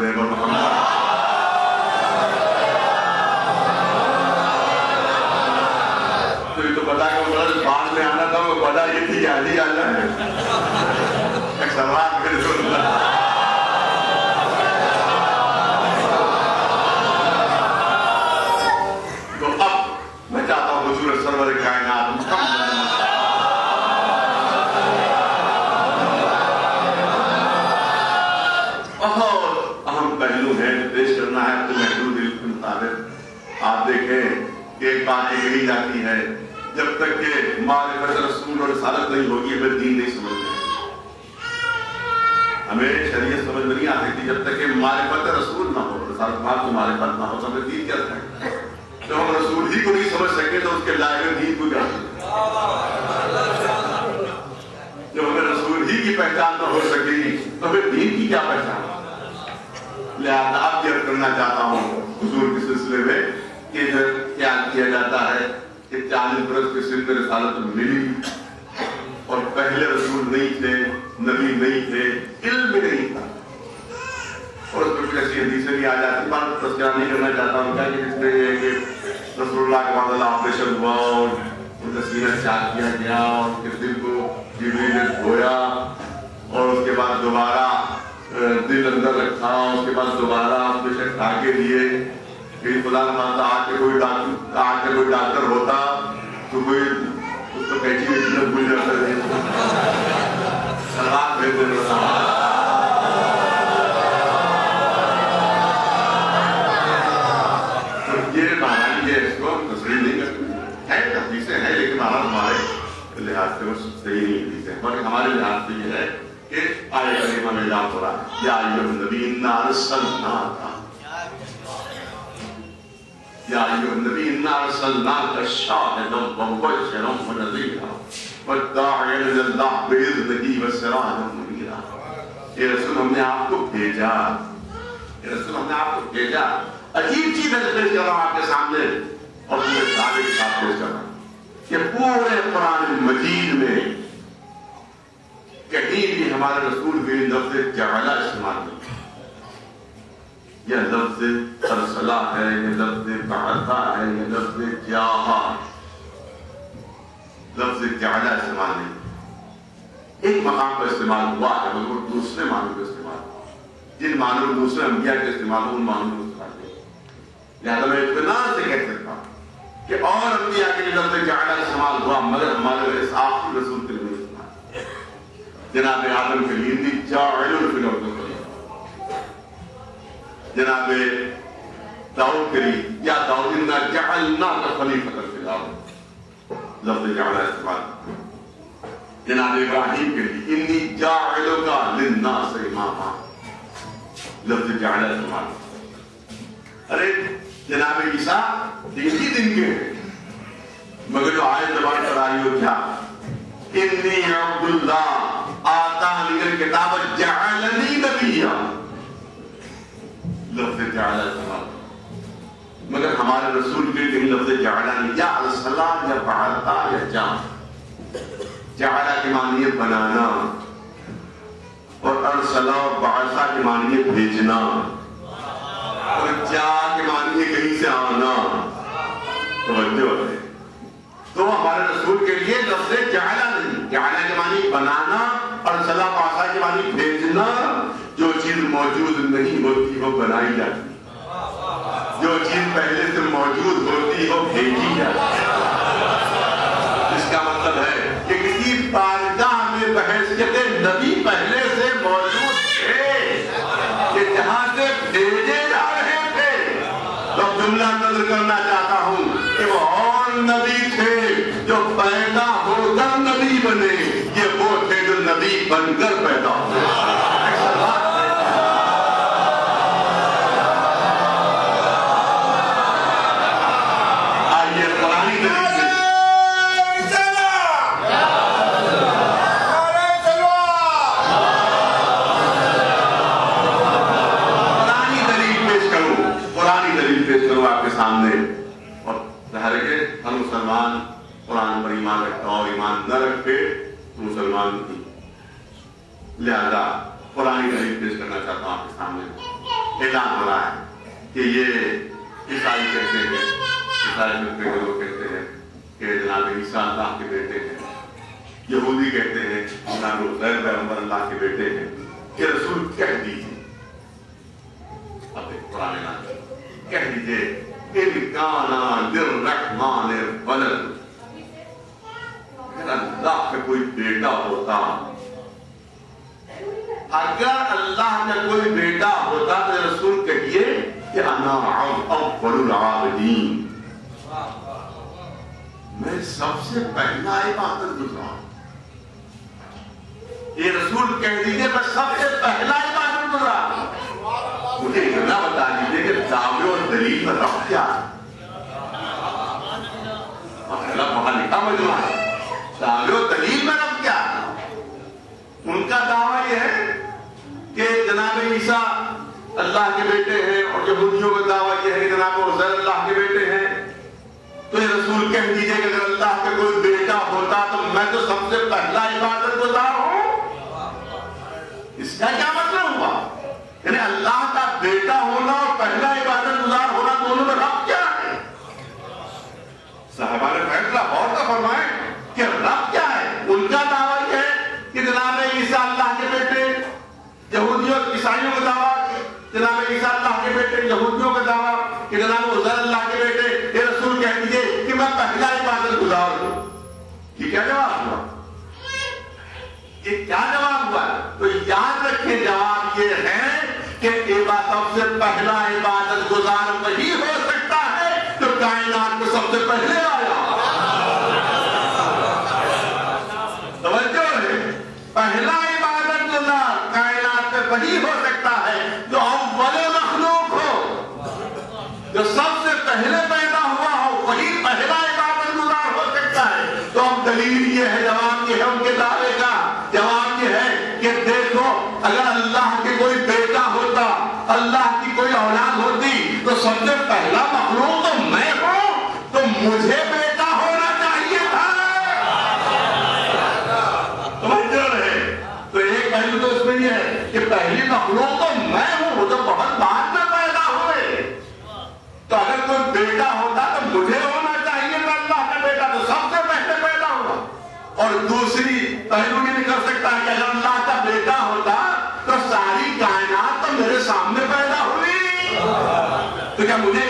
عابد محمد. تو یہ تو پتا کہ وہ بعد میں آنا تھا، وہ پتا یہ تھی کہ علی آنا ہے. ایک سوال میرے سن. تو اب میں چاہتا ہوں حضور سرور کائنات محمد بہت اہم پہلو ہے پیش کرنا ہے تو محدود علم کے مطابق. آپ دیکھیں کہ ایک بات یہ کہی جاتی ہے جب تک کہ معرفت رسول اور رسالت نہیں ہوگی ہمیں دین نہیں سمجھتے. ہمیں شریعت سمجھ نہیں آ سکتی جب تک کہ معرفت رسول نہ ہو، رسالت بات کو معرفت نہ ہو تو ہمیں دین کیا ہے. جب ہم رسول ہی کو نہیں سمجھ سکے تو اس کے لائق دین کو کیا. جب ہمیں رسول ہی کی پہچان نہ ہو سکی تو ہمیں دین کی کیا پہچان. لہذا اب یہ کرنا چاہتا ہوں حضور کے سلسلے میں کہ خیال کیا جاتا ہے کہ 40 برس کے سن میں رسالت ملی اور پہلے رسول نہیں تھے، نبی نہیں تھے، علم نہیں تھا. اور اس پر ایسی حدیثیں بھی آ جاتی. بات تذکرہ نہیں کرنا چاہتا ہوں کیا کہ اس میں یہ ہے کہ رسول اللہ کے بعد اللہ آپریشن ہوا اور ان کا سینہ چاک کیا گیا اور ان کے دل کو جبریل نے دھویا اور اس کے بعد دوبارہ دل اندر رکھا، اس کے بعد دوبارہ بے شک ٹھاکے دیے. کہ خدا نہ خواستہ آج کے کوئی ڈاکٹر ہوتا تو کوئی اس کو کیچی ویچی نہ بھول جاتا ہے. سلام بھیجتے ہیں تو یہ مہاراج یہ اس کو تصریح نہیں کرتے ہیں. حدیثیں ہیں لیکن مہاراج ہمارے لحاظ سے وہ صحیح نہیں حدیثیں ہیں، بلکہ ہمارے لحاظ سے یہ ہے کہ آیت کریمہ میں جا پڑا یا ایھا النبی انا ارسلناک یا ایھا النبی انا ارسلناک شاہدا ومبشرا ونذیرا والداعیا الی اللہ باذنہ وسراجا منیرا. اے رسول ہم نے آپ کو بھیجا، اے رسول ہم نے آپ کو بھیجا. عجیب چیز ہے پیش کر رہا ہوں آپ کے سامنے اور پورے دعوے کے ساتھ پیش کر رہا ہوں کہ پورے قرآن مجید میں کہیں بھی ہمارے رسول بھی لفظ جعلہ استعمال نہیں. یہ لفظ ارسلہ ہے، یہ لفظ بعثہ ہے، یہ لفظ جاہا، لفظ جعلہ استعمال نہیں. ایک مقام پر استعمال ہوا ہے مگر دوسرے معنوں پر استعمال ہوا. جن معنوں میں دوسرے انبیاء کے استعمال ہو ان معنوں میں استعمال نہیں. لہذا میں اطمینان سے کہہ سکتا ہوں کہ اور انبیاء کے لیے لفظ جعلہ استعمال ہوا مگر ہمارے اس آخری رسول کے لیے جناب آدم کے لیے انی جاعل فی الارض خلیفہ، جناب داؤد کے لیے یا داؤد انا جعلناک خلیفۃ فی الارض، لفظ جعل استعمال. جناب ابراہیم کے لیے انی جاعلک للناس اماما، لفظ جعل استعمال. ارے جناب عیسیٰ ایک ہی دن کے ہیں مگر جو آیت زبان پر آئی ہو کیا انی عبداللہ آتانی الکتاب جعلنی نبیا، لفظ جعل استعمال. مگر ہمارے رسول کے لیے لفظ جعلہ نہیں، یا ارسلہ یا بعثہ یا جعل. جعلہ کے معنی ہے بنانا اور ارسلہ بعثہ کے معنی ہے بھیجنا اور جا کے معنی ہے کہیں سے آنا. توجہ ہے. تو ہمارے رسول کے لیے لفظ جعلہ نہیں، جعلہ کے معنی بنانا اور ارسلہ بعثہ کے معنی بھیجنا. جو چیز موجود نہیں ہوتی وہ بنائی جاتی، جو چیز پہلے سے موجود ہوتی وہ بھیجی جاتی. اس کا مطلب ہے کہ کسی بارگاہ میں بحیثیت نبی پہلے سے موجود تھے کہ جہاں سے بھیجے جا رہے تھے. تو جملہ نظر کرنا چاہتا ہوں کہ وہ اور نبی تھے جو پیدا ہو کر نبی بنے، یہ وہ تھے جو نبی بن کر پیدا ہوئے. آپ کے سامنے اور ظاہر ہے کہ ہر مسلمان قرآن پر ایمان رکھتا اور ایمان نہ رکھے تو مسلمان نہیں. لہذا قرآن دلیل پیش کرنا چاہتا ہوں آپ کے سامنے اعلان ہو رہا ہے کہ یہ عیسائی کہتے ہیں، عیسائی فرقے کے لوگ کہتے ہیں کہ جناب عیسیٰ اللہ کے بیٹے ہیں، یہودی کہتے ہیں جناب عزیر پیغمبر اللہ کے بیٹے ہیں، کہ رسول کہہ دیجیے، اب قرآن اعلان کہہ دیجیے ان کان للرحمن ولد، اگر اللہ کا کوئی بیٹا ہوتا، اگر اللہ کا کوئی بیٹا ہوتا تو رسول کہیے کہ انا اول العابدین، میں سب سے پہلا عبادت گزار، یہ رسول کہہ دیجیے میں سب سے پہلا عبادت گزار۔ مجھے اتنا بتا دیجیے کہ دعوے اور دلیل میں رب کیا ہے؟ وہاں لکھا مجموعہ ہے، دعوے اور دلیل میں رب کیا ہے؟ ان کا دعویٰ یہ ہے کہ جناب عیسیٰ اللہ کے بیٹے ہیں، اور یہودیوں کا دعویٰ یہ ہے کہ جناب عزیر اللہ کے بیٹے ہیں۔ تو یہ رسول کہہ دیجئے کہ اگر اللہ کا کوئی بیٹا ہوتا تو میں تو سب سے پہلا عبادت گزار ہوں۔ اس کا کیا مطلب ہوا؟ یعنی اللہ کا بیٹا ہونا اور پہلا عبادت گزار ہونا دونوں میں رب کیا ہے؟ صاحبان فیصلہ غور سے فرمائیں کہ رب کیا ہے؟ ان کا دعویٰ یہ ہے کہ جناب عیسیٰ اللہ کے بیٹے، یہودیوں عیسائیوں کا دعویٰ جناب عیسیٰ اللہ کے بیٹے، یہودیوں کا دعویٰ کہ جناب عزیر اللہ کے بیٹے، یہ رسول کہہ دیجئے کہ میں پہلا عبادت گزار ہوں۔ یہ کیا جواب ہوا؟ یہ کیا جواب ہوا؟ تو یاد رکھیں جواب یہ ہے کہ سب سے پہلا عبادت گزار وہی ہو سکتا ہے جو کائنات میں سب سے پہلے آیا۔ توجہ ہے، پہلا عبادت گزار کائنات میں وہی ہو سکتا ہے جو اول مخلوق ہو، جو سب سے پہلے پیدا ہوا ہو، وہی پہلا عبادت گزار ہو سکتا ہے۔ تو اب دلیل یہ ہے، جواب یہ ہے ان کے دعوے کا، جواب یہ ہے کہ دیکھو اگر اللہ کے کوئی بیٹا ہوتا، اللہ کی کوئی اولاد ہوتی تو سب سے پہلا مخلوق تو میں ہوں، تو مجھے بیٹا ہونا چاہیے تھا۔ توجہ رہے، تو ایک پہلو تو اس میں یہ ہے کہ پہلی مخلوق تو میں ہوں، وہ تو بہت بعد میں پیدا ہوئے، تو اگر کوئی بیٹا ہوتا تو مجھے ہونا چاہیے تھا، اللہ کا بیٹا تو سب سے پہلے پیدا ہوا۔ اور دوسری پہلو یہ نہیں کر سکتا کہ اگر اللہ کا بیٹا ہوتا تو ساری کائنات تو میرے سامنے پیدا ہوئی، تو کیا مجھے